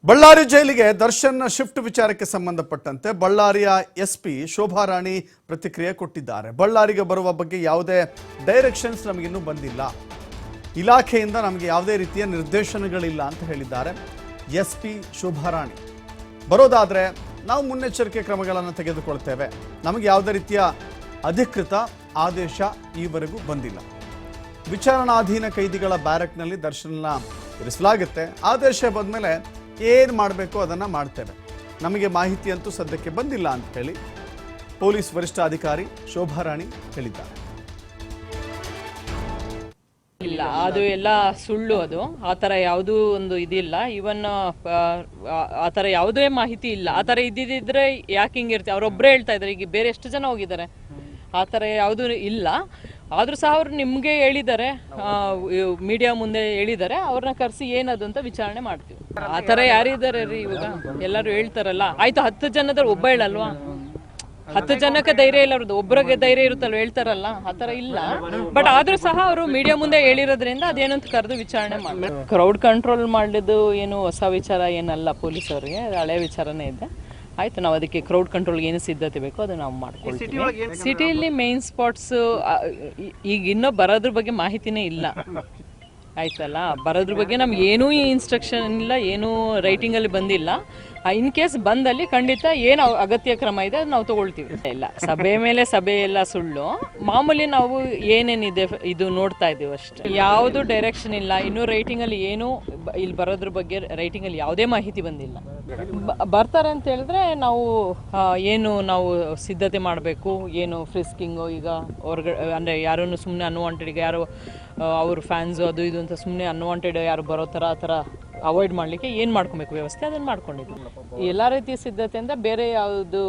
ಬಳ್ಳಾರಿ ಜೈಲಿಗೆ ದರ್ಶನ್ ಶಿಫ್ಟ್ ವಿಚಾರಕ್ಕೆ ಸಂಬಂಧಪಟ್ಟಂತೆ ಬಳ್ಳಾರಿಯ ಎಸ್ಪಿ ಶೋಭಾ ರಾಣಿ ಪ್ರತಿಕ್ರಿಯೆ ಕೊಟ್ಟಿದ್ದಾರೆ. ಬಳ್ಳಾರಿಗೆ ಬರುವ ಬಗ್ಗೆ ಯಾವುದೇ ಡೈರೆಕ್ಷನ್ಸ್ ನಮಗಿನ್ನೂ ಬಂದಿಲ್ಲ, ಇಲಾಖೆಯಿಂದ ನಮಗೆ ಯಾವುದೇ ರೀತಿಯ ನಿರ್ದೇಶನಗಳಿಲ್ಲ ಅಂತ ಹೇಳಿದ್ದಾರೆ ಎಸ್ಪಿ ಶೋಭಾ ರಾಣಿ. ಬರೋದಾದರೆ ನಾವು ಮುನ್ನೆಚ್ಚರಿಕೆ ಕ್ರಮಗಳನ್ನು ತೆಗೆದುಕೊಳ್ತೇವೆ, ನಮಗೆ ಯಾವುದೇ ರೀತಿಯ ಅಧಿಕೃತ ಆದೇಶ ಈವರೆಗೂ ಬಂದಿಲ್ಲ. ವಿಚಾರಣಾಧೀನ ಕೈದಿಗಳ ಬ್ಯಾರಕ್ನಲ್ಲಿ ದರ್ಶನ ಇರಿಸಲಾಗುತ್ತೆ. ಆದೇಶ ಬಂದಮೇಲೆ ಏನು ಮಾಡಬೇಕು ಅದನ್ನು ಮಾಡ್ತೇವೆ, ನಮಗೆ ಮಾಹಿತಿ ಅಂತೂ ಸದ್ಯಕ್ಕೆ ಬಂದಿಲ್ಲ ಅಂತ ಹೇಳಿ ಪೊಲೀಸ್ ವರಿಷ್ಠಾಧಿಕಾರಿ ಶೋಭಾ ರಾಣಿ ಹೇಳಿದ್ದಾರೆ. ಇಲ್ಲ, ಅದು ಎಲ್ಲ ಸುಳ್ಳು. ಅದು ಆ ಥರ ಯಾವುದೂ ಒಂದು ಇದಿಲ್ಲ. ಇವನ್ ಆ ಥರ ಯಾವುದೇ ಮಾಹಿತಿ ಇಲ್ಲ. ಆ ಥರ ಇದ್ದಿದ್ದರೆ ಯಾಕೆ ಹಿಂಗಿರ್ತೀವಿ? ಅವರೊಬ್ಬರೇ ಹೇಳ್ತಾ ಇದ್ದಾರೆ. ಈಗ ಬೇರೆ ಎಷ್ಟು ಜನ ಹೋಗಿದ್ದಾರೆ? ಆ ಥರ ಯಾವುದೂ ಇಲ್ಲ. ಆದರೂ ಸಹ ಅವರು ನಿಮಗೆ ಹೇಳಿದ್ದಾರೆ, ಮೀಡಿಯಾ ಮುಂದೆ ಹೇಳಿದ್ದಾರೆ. ಅವ್ರನ್ನ ಕರೆಸಿ ಏನದು ಅಂತ ವಿಚಾರಣೆ ಮಾಡ್ತೀವಿ. ಆ ಥರ ಯಾರಿದ್ದಾರೆ ರೀ ಇವಾಗ? ಎಲ್ಲರೂ ಹೇಳ್ತಾರಲ್ಲ, ಆಯಿತು 10 ಜನದಲ್ಲಿ ಒಬ್ಬ ಹೇಳಲ್ವಾ? 10 ಜನಕ್ಕೆ ಧೈರ್ಯ ಇಲ್ಲ, ಅವ್ರದ್ದು ಒಬ್ಬರಿಗೆ ಧೈರ್ಯ ಇರುತ್ತಲ್ವ, ಹೇಳ್ತಾರಲ್ಲ. ಆ ಥರ ಇಲ್ಲ. ಬಟ್ ಆದರೂ ಸಹ ಅವರು ಮೀಡಿಯಾ ಮುಂದೆ ಹೇಳಿರೋದ್ರಿಂದ ಅದೇನಂತ ಕರೆದು ವಿಚಾರಣೆ ಮಾಡಬೇಕು. ಕ್ರೌಡ್ ಕಂಟ್ರೋಲ್ ಮಾಡಿದ್ದು ಏನು ಹೊಸ ವಿಚಾರ ಏನಲ್ಲ ಪೊಲೀಸವ್ರಿಗೆ, ಹಳೆ ವಿಚಾರನೇ ಇದೆ. ಆಯಿತು, ನಾವು ಅದಕ್ಕೆ ಕ್ರೌಡ್ ಕಂಟ್ರೋಲ್ಗೆ ಏನು ಸಿದ್ಧತೆ ಬೇಕೋ ಅದು ನಾವು ಮಾಡ್ಕೊಳ್ತೀವಿ. ಸಿಟಿಯಲ್ಲಿ ಮೇನ್ ಸ್ಪಾಟ್ಸು ಈಗ ಇನ್ನೂ ಬರೋದ್ರ ಬಗ್ಗೆ ಮಾಹಿತಿನೇ ಇಲ್ಲ. ಆಯ್ತಲ್ಲ, ಬರೋದ್ರ ಬಗ್ಗೆ ನಮ್ಗೆ ಏನೂ ಇನ್ಸ್ಟ್ರಕ್ಷನ್ ಇಲ್ಲ, ಏನೂ ರೈಟಿಂಗಲ್ಲಿ ಬಂದಿಲ್ಲ. ಇನ್ ಕೇಸ್ ಬಂದಲ್ಲಿ ಖಂಡಿತ ಏನು ಅಗತ್ಯ ಕ್ರಮ ಇದೆ ಅದು ನಾವು ತಗೊಳ್ತೀವಿ. ಇಲ್ಲ, ಸಭೆ ಮೇಲೆ ಸಭೆ ಎಲ್ಲ ಸುಳ್ಳು. ಮಾಮೂಲಿ ನಾವು ಏನೇನಿದೆ ಇದು ನೋಡ್ತಾ ಇದ್ದೀವಿ ಅಷ್ಟೇ. ಯಾವುದು ಡೈರೆಕ್ಷನ್ ಇಲ್ಲ. ಇನ್ನೂ ರೈಟಿಂಗಲ್ಲಿ ಏನು ಇಲ್ಲಿ ಬರೋದ್ರ ಬಗ್ಗೆ ರೈಟಿಂಗಲ್ಲಿ ಯಾವುದೇ ಮಾಹಿತಿ ಬಂದಿಲ್ಲ. ಬರ್ತಾರೆ ಅಂತ ಹೇಳಿದ್ರೆ ನಾವು ನಾವು ಸಿದ್ಧತೆ ಮಾಡಬೇಕು. ಏನು ಫ್ರಿಸ್ಕಿಂಗು, ಈಗ ಹೊರಗಡೆ ಅಂದರೆ ಯಾರನ್ನು ಸುಮ್ಮನೆ ಅನ್ವಾಂಟೆಡ್, ಈಗ ಯಾರು ಅವ್ರ ಫ್ಯಾನ್ಸು ಅದು ಇದು ಅಂತ ಸುಮ್ಮನೆ ಅನ್ವಾಂಟೆಡ್ ಯಾರು ಬರೋ ಥರ ಆ ಥರ ಅವಾಯ್ಡ್ ಮಾಡಲಿಕ್ಕೆ ಏನು ಮಾಡ್ಕೊಬೇಕು ವ್ಯವಸ್ಥೆ, ಅದನ್ನು ಮಾಡ್ಕೊಂಡಿದ್ವಿ. ಎಲ್ಲ ರೀತಿಯ ಸಿದ್ಧತೆ ಅಂದರೆ ಬೇರೆ ಯಾವುದು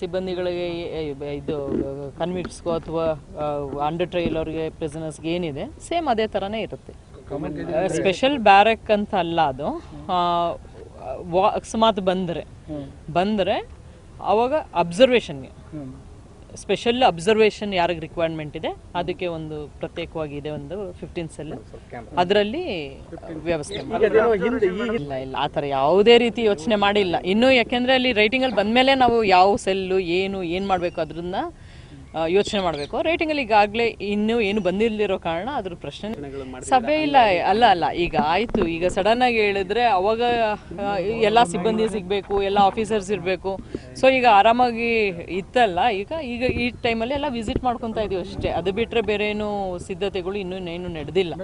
ಸಿಬ್ಬಂದಿಗಳಿಗೆ ಇದು ಕನ್ವಿಕ್ಟ್ಸ್ಗೋ ಅಥವಾ ಅಂಡರ್ ಟ್ರಯಲ್ ಅವ್ರಿಗೆ ಪ್ರಿಸನರ್ಸ್ಗೆ ಏನಿದೆ ಸೇಮ್ ಅದೇ ಥರನೇ ಇರುತ್ತೆ. ಸ್ಪೆಷಲ್ ಬ್ಯಾರಕ್ ಅಂತ ಅಲ್ಲ ಅದು. ಅಕಸ್ಮಾತ್ ಬಂದರೆ ಅವಾಗ ಅಬ್ಸರ್ವೇಷನ್ಗೆ ಸ್ಪೆಷಲ್ ಅಬ್ಸರ್ವೇಷನ್ ಯಾರಿಗೆ ರಿಕ್ವೈರ್ಮೆಂಟ್ ಇದೆ ಅದಕ್ಕೆ ಒಂದು ಪ್ರತ್ಯೇಕವಾಗಿ ಇದೆ, ಒಂದು 15 ಸೆಲ್, ಅದರಲ್ಲಿ ವ್ಯವಸ್ಥೆ ಇಲ್ಲ. ಆ ಥರ ಯಾವುದೇ ರೀತಿ ಯೋಚನೆ ಮಾಡಿಲ್ಲ ಇನ್ನೂ. ಯಾಕೆಂದರೆ ಅಲ್ಲಿ ರೈಟಿಂಗಲ್ಲಿ ಬಂದಮೇಲೆ ನಾವು ಯಾವ ಸೆಲ್ಲು ಏನು ಮಾಡಬೇಕು ಅದನ್ನ ಯೋಚನೆ ಮಾಡಬೇಕು. ರೈಟಿಂಗಲ್ಲಿ ಈಗಾಗಲೇ ಇನ್ನೂ ಏನು ಬಂದಿಲ್ಲದಿರೋ ಕಾರಣ ಅದ್ರ ಪ್ರಶ್ನೆ ಸಭೆ ಇಲ್ಲ. ಅಲ್ಲ ಈಗ ಆಯಿತು, ಈಗ ಸಡನ್ನಾಗಿ ಹೇಳಿದ್ರೆ ಅವಾಗ ಎಲ್ಲ ಸಿಬ್ಬಂದಿ ಸಿಗಬೇಕು, ಎಲ್ಲ ಆಫೀಸರ್ಸ್ ಇರಬೇಕು. ಸೊ ಈಗ ಆರಾಮಾಗಿ ಇತ್ತಲ್ಲ, ಈಗ ಈ ಟೈಮಲ್ಲಿ ಎಲ್ಲ ವಿಸಿಟ್ ಮಾಡ್ಕೊತಾ ಇದೀವಿ ಅಷ್ಟೇ. ಅದು ಬಿಟ್ಟರೆ ಬೇರೆ ಏನು ಸಿದ್ಧತೆಗಳು ಇನ್ನೂ ನಡೆದಿಲ್ಲ.